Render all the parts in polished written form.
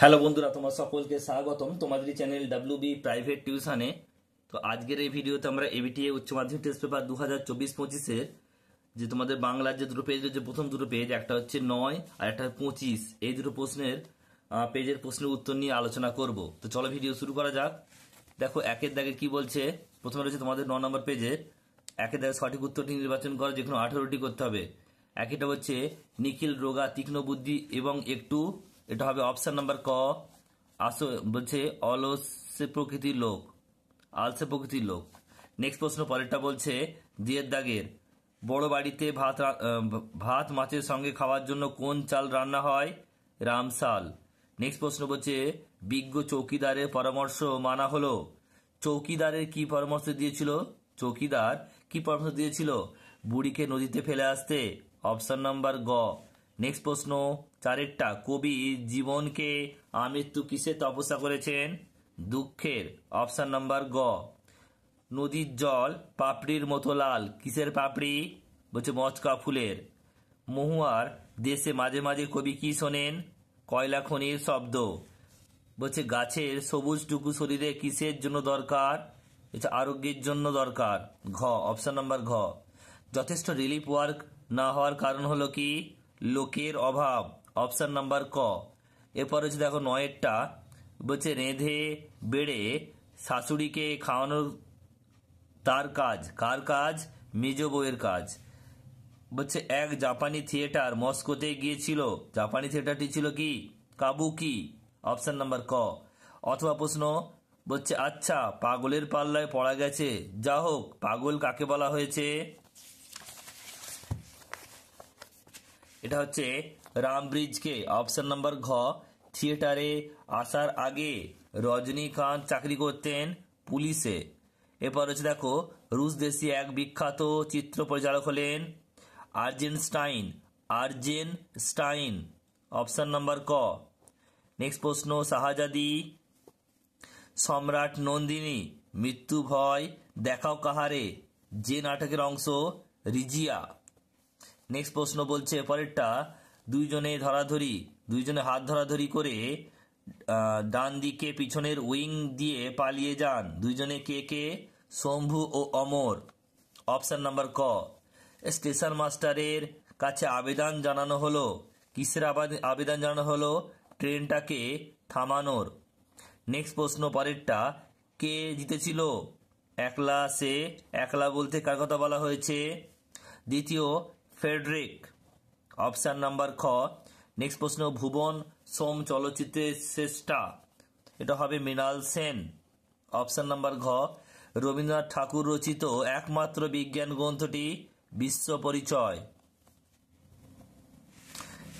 Hello বন্ধুরা, তোমার সকলকে স্বাগতম তোমাদের চ্যানেল ডাব্লিউবি প্রাইভেট টিউশনে। তো আজকের এই ভিডিওতে আমরা এবিটিএ উচ্চ মাধ্যমিক টেস্ট পেপার 2024-25-এর যে তোমাদের বাংলার যে দুটো পেজের যে প্রথম দুটো পেজ, একটা হচ্ছে 9 আর একটা 25, এই দুটো প্রশ্নের পেজের প্রশ্নের উত্তর নিয়ে আলোচনা করব। তো চলো ভিডিও শুরু করা যাক। দেখো একের দাগে কি বলছে। প্রথমে রয়েছে তোমাদের 9 নম্বর পেজে একের দাগে সঠিক উত্তরটি নির্বাচন করো, যেখানে 18টি করতে হবে। একটা হচ্ছে নিখিল রোগা তীক্ষ্ণ বুদ্ধি এবং একটু, এটা হবে অপশন নাম্বার ক। আসো বলছে অলসে প্রকৃতির লোক, আলসে প্রকৃতির লোক। নেক্সট প্রশ্ন পরেরটা বলছে দিয়ের দাগের বড় বাড়িতে ভাত মাছের সঙ্গে খাওয়ার জন্য কোন চাল রান্না হয়? রামসাল। নেক্সট প্রশ্ন বলছে বিজ্ঞ চৌকিদারের পরামর্শ মানা হলো। চৌকিদারের কি পরামর্শ দিয়েছিল? চৌকিদার কি পরামর্শ দিয়েছিল? বুড়িকে নদীতে ফেলে আসতে। অপশন নাম্বার গ। নেক্সট প্রশ্ন চারেরটা কবি জীবনকে আমৃত্যু কিসে তপস্যা করেছেন? দুঃখের। অপশন নাম্বার গ। নদীর জল পাপড়ির মতো লাল, কিসের পাপড়ি? বলছে মচকা ফুলের। মহুয়ার দেশে মাঝে মাঝে কবি কি শোনেন? কয়লা খনির শব্দ। বলছে গাছের সবুজটুকু শরীরে কিসের জন্য দরকার? এটা আরোগ্যের জন্য দরকার। ঘ। অপশন নাম্বার ঘ। যথেষ্ট রিলিফ ওয়ার্ক না হওয়ার কারণ হলো কি? লোকের অভাব। অপশন নাম্বার ক। এরপর হচ্ছে দেখো নয়েরটা বলছে রেঁধে বেড়ে শাশুড়িকে খাওয়ানোর তার কাজ, কার কাজ? মেজ বউয়ের কাজ। বলছে এক জাপানি থিয়েটার মস্কোতে গিয়েছিল, জাপানি থিয়েটারটি ছিল কি? কাবুকি। অপশন নাম্বার ক। অথবা প্রশ্ন বলছে আচ্ছা পাগলের পাল্লায় পড়া গেছে, যা হোক পাগল কাকে বলা হয়েছে? এটা হচ্ছে রামব্রিজকে। অপশন নাম্বার ঘ। থিয়েটারে আসার আগে রজনীকান্ত চাকরি করতেন পুলিশে। এরপর হচ্ছে দেখো রুশ দেশি এক বিখ্যাত চিত্র পরিচালক হলেন আর্জেনস্টাইন, আর্জেনস্টাইন। অপশন নাম্বার ক। নেক্সট প্রশ্ন শাহজাদি সম্রাট নন্দিনী মৃত্যু ভয় দেখাও কাহারে, যে নাটকের অংশ রিজিয়া। নেক্সট প্রশ্ন বলছে পরেরটা দুইজনে হাত ধরাধরি করে ডান দিকে পিছনের উইং দিয়ে পালিয়ে যান, দুইজনে কে কে? শম্ভু ও অমর। অপশন নাম্বার ক। স্টেশন মাস্টারের কাছে আবেদন জানানো হলো, কিসের আবেদন জানানো হলো? ট্রেনটাকে থামানোর। নেক্সট প্রশ্ন পরেরটা কে জিতেছিল? একলা সে। একলা বলতে কার কথা বলা হয়েছে? দ্বিতীয় ফেডরিক। অপশন নাম্বার খ। নেক্সট প্রশ্ন ভুবন সোম চলচ্চিত্রের শ্রেষ্ঠা, এটা হবে মৃণাল সেন। অপশন নাম্বার ঘ। রবীন্দ্রনাথ ঠাকুর রচিত একমাত্র বিজ্ঞান গ্রন্থটি বিশ্ব পরিচয়।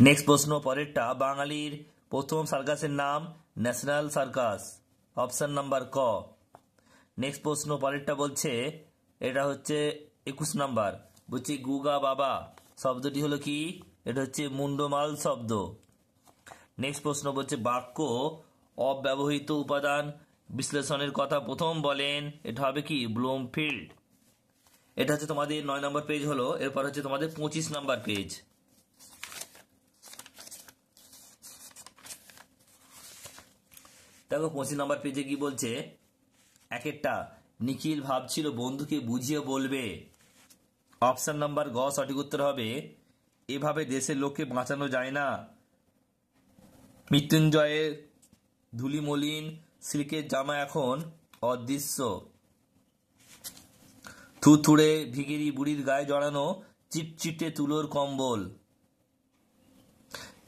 নেক্সট প্রশ্ন পরেরটা বাঙালির প্রথম সার্কাসের নাম ন্যাশনাল সার্কাস। অপশন নাম্বার ক। নেক্সট প্রশ্ন পরেরটা বলছে এটা হচ্ছে 21 নাম্বার, বলছি গুগা বাবা শব্দটি হলো কি? এটা হচ্ছে মুন্ডমাল শব্দ। নেক্সট প্রশ্ন বলছে বাক্য অব্যবহৃত উপাদান বিশ্লেষণের কথা প্রথম বলেন, এটা হবে কি? ব্লুমফিল্ড। এটা হচ্ছে তোমাদের 9 নম্বর পেজ হলো। এরপর হচ্ছে তোমাদের 25 নাম্বার পেজ। দেখো 25 নাম্বার পেজে কি বলছে। একটা নিখিল ভাবছিল বন্ধুকে বুঝিয়ে বলবে। অপশন নাম্বার গ সঠিক উত্তর হবে। এভাবে দেশের লোককে বাঁচানো যায় না। মৃত্যুঞ্জয়ের ধুলিমলিন সিল্কের জামা এখন অদৃশ্য। থুথুড়ে ভিগিরি বুড়ির গায়ে জড়ানো চিটচিটে তুলোর কম্বল।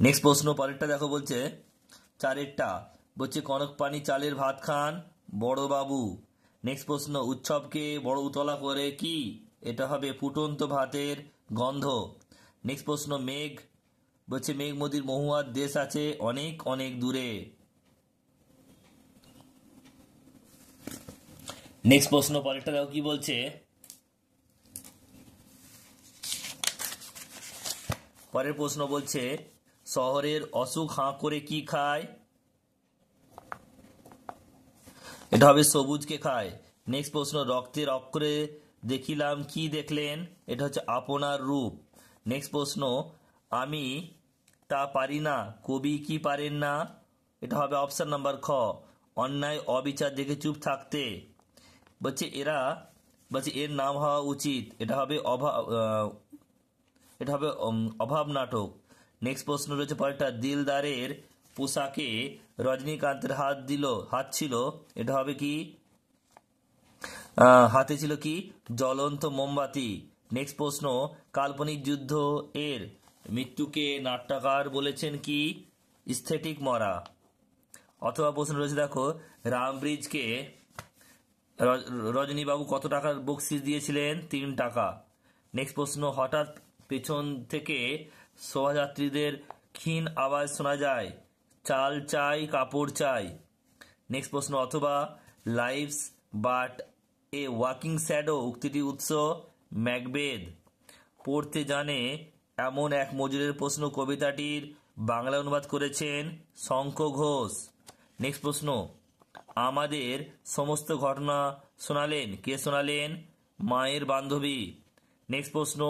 নেক্সট প্রশ্ন পরেরটা দেখো বলছে চারেরটা বলছে কনক পানি চালের ভাত খান বড় বাবু। নেক্সট প্রশ্ন উৎসবকে বড় উতলা করে কি? এটা হবে ফুটন্ত ভাতের গন্ধ। নেক্সট প্রশ্ন মেঘ বলছে মেঘ মদির মহুয়ার দেশ আছে অনেক অনেক দূরে। নেক্সট প্রশ্ন পরেরটা দেখো কি বলছে। পরের প্রশ্ন বলছে শহরের অসুখ হাঁ করে কি খায়? এটা হবে সবুজকে খায়। নেক্সট প্রশ্ন রক্তের অক্ষরে দেখিলাম কি দেখলেন? এটা হচ্ছে আপনার রূপ। নেক্সট প্রশ্ন আমি তা পারি না, কবি কি পারেন না? এটা হবে অপশন নাম্বার খ, অন্যায় অবিচার দেখে চুপ থাকতে। বলছে এর নাম হওয়া উচিত, এটা হবে অভাব নাটক। নেক্সট প্রশ্ন রয়েছে পরেরটা, দিলদারের পোশাকে রজনীকান্তের হাত ছিল, এটা হবে কি, হাতে ছিল কি, জ্বলন্ত মোমবাতি। নেক্সট প্রশ্ন, কাল্পনিক যুদ্ধ এর মৃত্যুকে নাট্যকার বলেছেন কি, স্থেটিক মরা। অথবা প্রশ্ন রয়েছে দেখো, রামব্রিজকে রজনীবাবু কত টাকার বকশিস দিয়েছিলেন, 3 টাকা। নেক্সট প্রশ্ন, হঠাৎ পেছন থেকে শোভাযাত্রীদের ক্ষীণ আওয়াজ শোনা যায়, চাল চাই কাপড় চাই। নেক্সট প্রশ্ন, অথবা life's but a walking shadow উক্তিটির উৎস ম্যাকবেথ। পড়তে জানে এমন এক মজুরের প্রশ্ন কবিতাটির বাংলা অনুবাদ করেছেন শঙ্খ ঘোষ। নেক্সট প্রশ্ন, আমাদের সমস্ত ঘটনা শোনালেন, কে শোনালেন, মায়ের বান্ধবী। নেক্সট প্রশ্ন,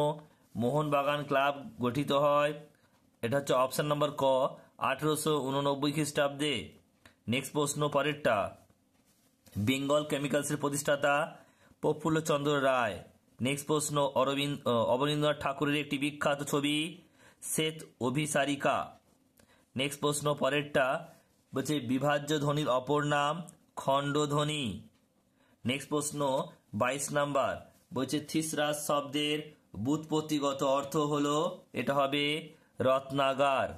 মোহনবাগান ক্লাব গঠিত হয়, এটা হচ্ছে অপশন নাম্বার ক, 1889 খ্রিস্টাব্দে। নেক্সট প্রশ্ন পরেরটা, বেঙ্গল কেমিক্যালসের প্রতিষ্ঠাতা প্রফুল্লচন্দ্র রায়। নেক্সট প্রশ্ন, অবনীন্দ্রনাথ ঠাকুরের একটি বিখ্যাত ছবি শ্বেত অভিসারিকা। নেক্সট প্রশ্ন পরেরটা বলছে, বিভাজ্য ধ্বনির অপর নাম খণ্ডধ্বনি। নেক্সট প্রশ্ন 22 নাম্বার বলছে, থিসরাস শব্দের ব্যুৎপত্তিগত অর্থ হলো, এটা হবে রত্নাগার।